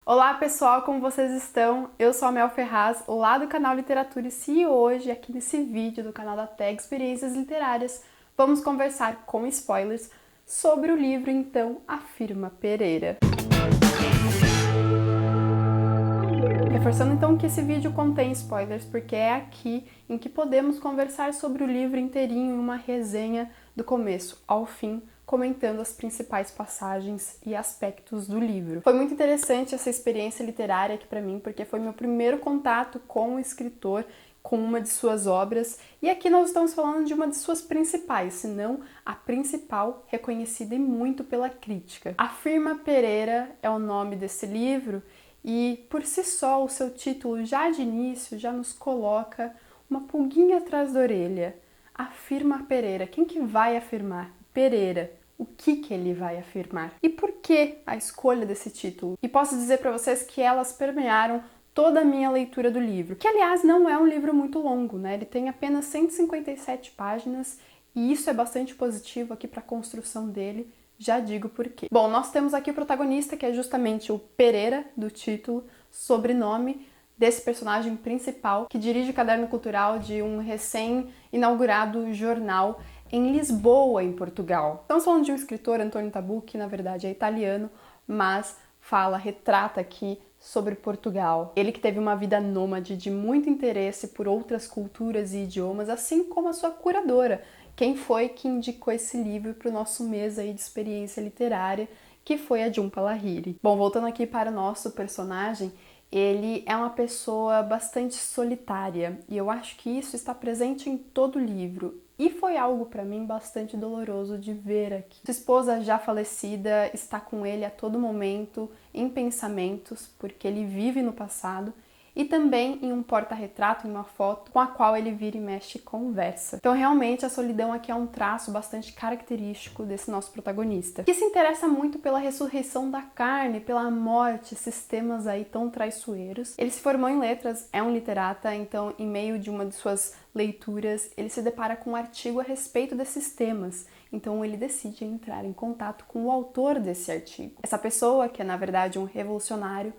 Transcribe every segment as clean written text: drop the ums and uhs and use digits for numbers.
Olá pessoal, como vocês estão? Eu sou a Mel Ferraz, lá do canal Literatura e hoje, aqui nesse vídeo do canal da TEG Experiências Literárias, vamos conversar com spoilers sobre o livro, então, A Firma Pereira. Reforçando então que esse vídeo contém spoilers, porque é aqui em que podemos conversar sobre o livro inteirinho em uma resenha do começo ao fim, comentando as principais passagens e aspectos do livro. Foi muito interessante essa experiência literária aqui para mim, porque foi meu primeiro contato com o escritor, com uma de suas obras, e aqui nós estamos falando de uma de suas principais, se não a principal, reconhecida e muito pela crítica. A Firma Pereira é o nome desse livro, e por si só o seu título já de início já nos coloca uma pulguinha atrás da orelha. A Firma Pereira, quem que vai afirmar? Pereira. O que ele vai afirmar? E por que a escolha desse título? E posso dizer para vocês que elas permearam toda a minha leitura do livro, que aliás não é um livro muito longo, né? Ele tem apenas 157 páginas e isso é bastante positivo aqui para a construção dele. Já digo por quê. Bom, nós temos aqui o protagonista, que é justamente o Pereira, do título, sobrenome desse personagem principal, que dirige o caderno cultural de um recém-inaugurado jornal em Lisboa, em Portugal. Estamos falando de um escritor, António Tabu, que na verdade é italiano, mas retrata aqui sobre Portugal. Ele que teve uma vida nômade de muito interesse por outras culturas e idiomas, assim como a sua curadora. Quem foi que indicou esse livro para o nosso mês aí de experiência literária, que foi a Jhumpa Lahiri. Bom, voltando aqui para o nosso personagem, ele é uma pessoa bastante solitária e eu acho que isso está presente em todo o livro. E foi algo para mim bastante doloroso de ver aqui. Sua esposa já falecida está com ele a todo momento em pensamentos, porque ele vive no passado, e também em um porta-retrato, em uma foto, com a qual ele vira e mexe e conversa. Então realmente a solidão aqui é um traço bastante característico desse nosso protagonista, que se interessa muito pela ressurreição da carne, pela morte, esses temas aí tão traiçoeiros. Ele se formou em letras, é um literata, então em meio de uma de suas leituras, ele se depara com um artigo a respeito desses temas. Então ele decide entrar em contato com o autor desse artigo. Essa pessoa, que é na verdade um revolucionário,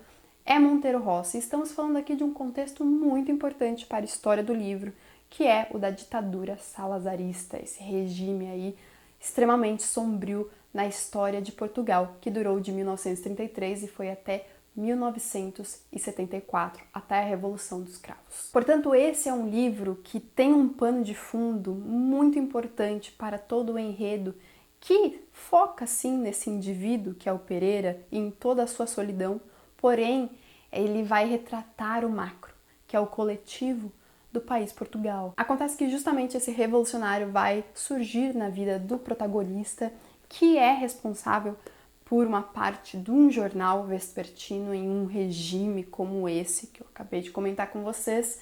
é Monteiro Rossi. Estamos falando aqui de um contexto muito importante para a história do livro, que é o da ditadura salazarista, esse regime aí extremamente sombrio na história de Portugal, que durou de 1933 e foi até 1974, até a Revolução dos Cravos. Portanto, esse é um livro que tem um pano de fundo muito importante para todo o enredo, que foca sim nesse indivíduo, que é o Pereira, e em toda a sua solidão, porém, ele vai retratar o macro, que é o coletivo do país Portugal. Acontece que justamente esse revolucionário vai surgir na vida do protagonista, que é responsável por uma parte de um jornal vespertino em um regime como esse, que eu acabei de comentar com vocês,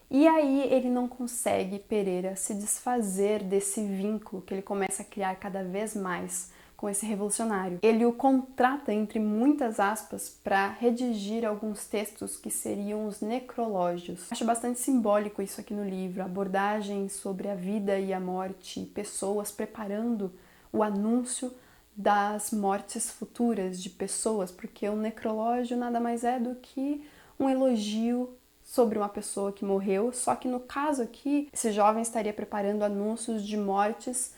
e aí ele não consegue, Pereira, se desfazer desse vínculo que ele começa a criar cada vez mais com esse revolucionário. Ele o contrata, entre muitas aspas, para redigir alguns textos que seriam os necrológios. Acho bastante simbólico isso aqui no livro, abordagem sobre a vida e a morte, pessoas preparando o anúncio das mortes futuras de pessoas, porque o necrológio nada mais é do que um elogio sobre uma pessoa que morreu, só que no caso aqui, esse jovem estaria preparando anúncios de mortes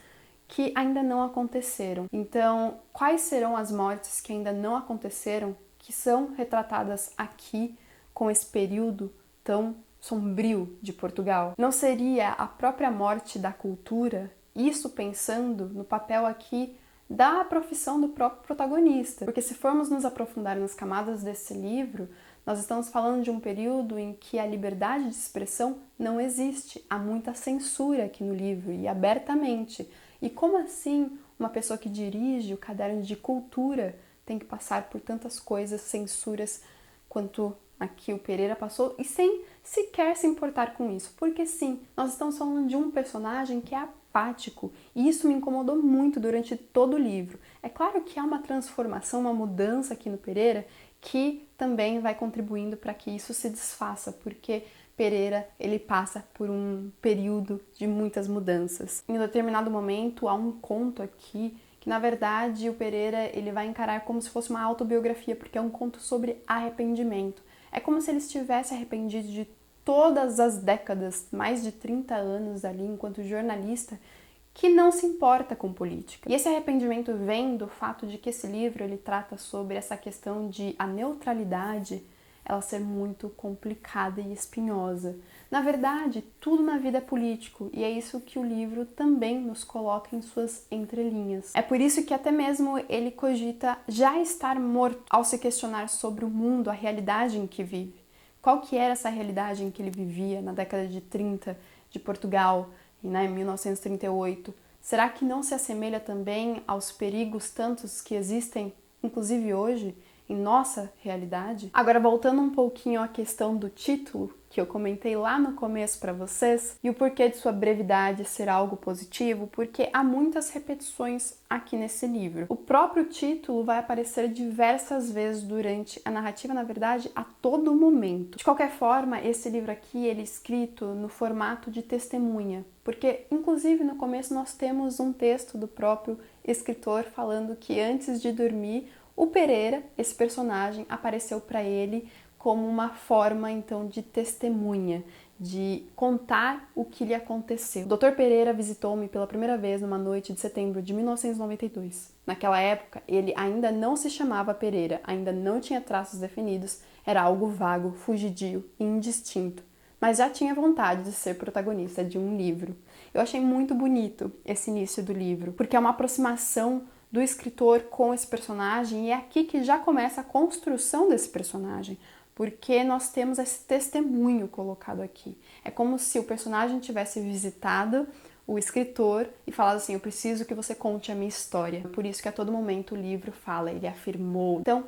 que ainda não aconteceram. Então, quais serão as mortes que ainda não aconteceram, que são retratadas aqui com esse período tão sombrio de Portugal? Não seria a própria morte da cultura? Isso pensando no papel aqui da profissão do próprio protagonista. Porque se formos nos aprofundar nas camadas desse livro, nós estamos falando de um período em que a liberdade de expressão não existe. Há muita censura aqui no livro, e abertamente. E como assim uma pessoa que dirige o caderno de cultura tem que passar por tantas coisas, censuras, quanto aqui o Pereira passou, e sem sequer se importar com isso? Porque sim, nós estamos falando de um personagem que é apático, e isso me incomodou muito durante todo o livro. É claro que há uma transformação, uma mudança aqui no Pereira, que também vai contribuindo para que isso se desfaça, porque Pereira, ele passa por um período de muitas mudanças. Em um determinado momento, há um conto aqui que que na verdade o Pereira ele vai encarar como se fosse uma autobiografia, porque é um conto sobre arrependimento. É como se ele estivesse arrependido de todas as décadas, mais de 30 anos ali enquanto jornalista, que não se importa com política. E esse arrependimento vem do fato de que esse livro ele trata sobre essa questão de a neutralidade ela ser muito complicada e espinhosa. Na verdade, tudo na vida é político, e é isso que o livro também nos coloca em suas entrelinhas. É por isso que até mesmo ele cogita já estar morto ao se questionar sobre o mundo, a realidade em que vive. Qual que era essa realidade em que ele vivia na década de 30 de Portugal, em 1938? Será que não se assemelha também aos perigos tantos que existem, inclusive hoje, em nossa realidade? Agora, voltando um pouquinho à questão do título, que eu comentei lá no começo para vocês, e o porquê de sua brevidade ser algo positivo, porque há muitas repetições aqui nesse livro. O próprio título vai aparecer diversas vezes durante a narrativa, na verdade, a todo momento. De qualquer forma, esse livro aqui, ele é escrito no formato de testemunha, porque, inclusive, no começo nós temos um texto do próprio escritor falando que antes de dormir, o Pereira, esse personagem, apareceu para ele como uma forma, então, de testemunha, de contar o que lhe aconteceu. O Dr. Pereira visitou-me pela primeira vez numa noite de setembro de 1992. Naquela época, ele ainda não se chamava Pereira, ainda não tinha traços definidos, era algo vago, fugidio e indistinto, mas já tinha vontade de ser protagonista de um livro. Eu achei muito bonito esse início do livro, porque é uma aproximação do escritor com esse personagem, e é aqui que já começa a construção desse personagem, porque nós temos esse testemunho colocado aqui. É como se o personagem tivesse visitado o escritor e falado assim: eu preciso que você conte a minha história. Por isso que a todo momento o livro fala, ele afirmou. Então,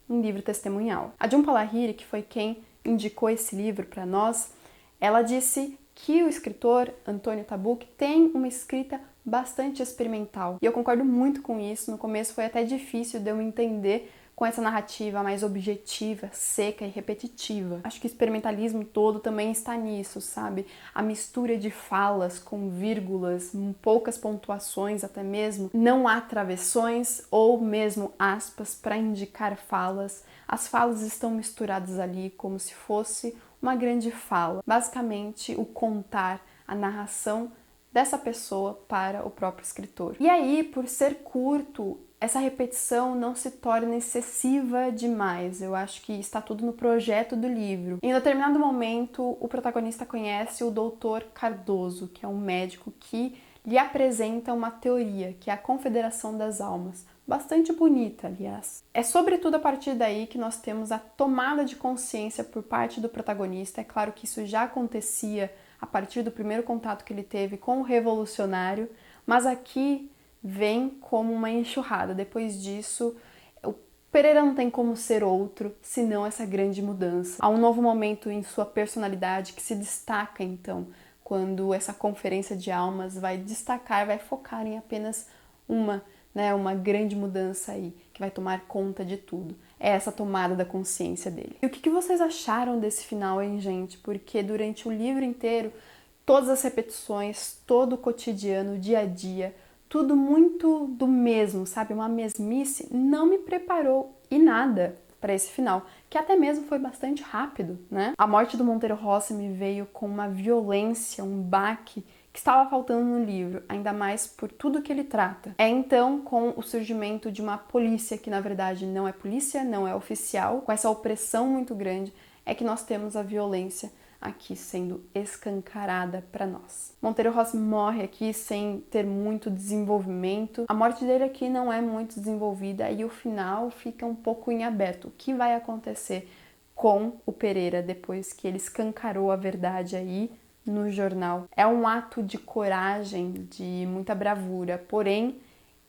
um livro testemunhal. A Jhumpa Lahiri, que foi quem indicou esse livro para nós, ela disse que o escritor Antônio Tabuk tem uma escrita bastante experimental. E eu concordo muito com isso. No começo foi até difícil de eu entender com essa narrativa mais objetiva, seca e repetitiva. Acho que o experimentalismo todo também está nisso, sabe? A mistura de falas com vírgulas, poucas pontuações até mesmo. Não há travessões ou mesmo aspas para indicar falas. As falas estão misturadas ali como se fosse uma grande fala. Basicamente, o contar, a narração dessa pessoa para o próprio escritor. E aí, por ser curto, essa repetição não se torna excessiva demais. Eu acho que está tudo no projeto do livro. Em determinado momento, o protagonista conhece o Dr. Cardoso, que é um médico que lhe apresenta uma teoria, que é a Confederação das Almas. Bastante bonita, aliás. É sobretudo a partir daí que nós temos a tomada de consciência por parte do protagonista. É claro que isso já acontecia a partir do primeiro contato que ele teve com o revolucionário, mas aqui vem como uma enxurrada. Depois disso, o Pereira não tem como ser outro, senão essa grande mudança. Há um novo momento em sua personalidade que se destaca, então, quando essa conferência de almas vai destacar, vai focar em apenas uma grande mudança aí, que vai tomar conta de tudo. É essa tomada da consciência dele. E o que vocês acharam desse final, hein, gente? Porque durante o livro inteiro, todas as repetições, todo o cotidiano, o dia a dia, tudo muito do mesmo, sabe? Uma mesmice, não me preparou e nada para esse final, que até mesmo foi bastante rápido, né? A morte do Monteiro Rossi me veio com uma violência, um baque que estava faltando no livro, ainda mais por tudo que ele trata. É então com o surgimento de uma polícia que na verdade não é polícia, não é oficial, com essa opressão muito grande, é que nós temos a violência aqui sendo escancarada para nós. Monteiro Rossi morre aqui sem ter muito desenvolvimento. A morte dele aqui não é muito desenvolvida e o final fica um pouco em aberto. O que vai acontecer com o Pereira depois que ele escancarou a verdade aí no jornal? É um ato de coragem, de muita bravura, porém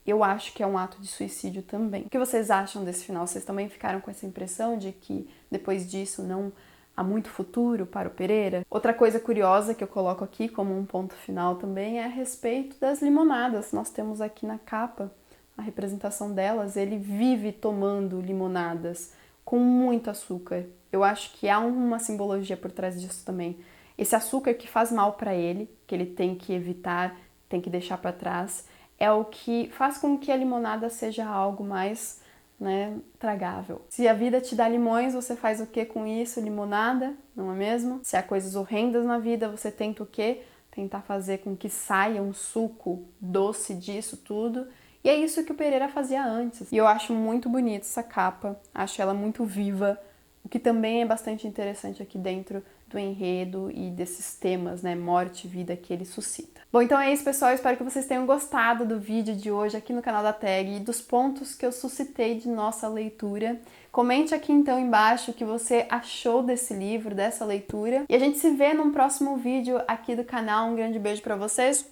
eu acho que é um ato de suicídio também. O que vocês acham desse final? Vocês também ficaram com essa impressão de que depois disso não há muito futuro para o Pereira? Outra coisa curiosa que eu coloco aqui como um ponto final também é a respeito das limonadas. Nós temos aqui na capa a representação delas. Ele vive tomando limonadas com muito açúcar. Eu acho que há uma simbologia por trás disso também. Esse açúcar que faz mal para ele, que ele tem que evitar, tem que deixar para trás, é o que faz com que a limonada seja algo mais, né, tragável. Se a vida te dá limões, você faz o que com isso? Limonada, não é mesmo? Se há coisas horrendas na vida, você tenta o quê? Tentar fazer com que saia um suco doce disso tudo. E é isso que o Pereira fazia antes. E eu acho muito bonita essa capa, acho ela muito viva, o que também é bastante interessante aqui dentro do enredo e desses temas, né, morte e vida que ele suscita. Bom, então é isso, pessoal, eu espero que vocês tenham gostado do vídeo de hoje aqui no canal da Tag e dos pontos que eu suscitei de nossa leitura. Comente aqui então embaixo o que você achou desse livro, dessa leitura. E a gente se vê num próximo vídeo aqui do canal. Um grande beijo pra vocês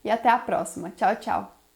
e até a próxima. Tchau, tchau!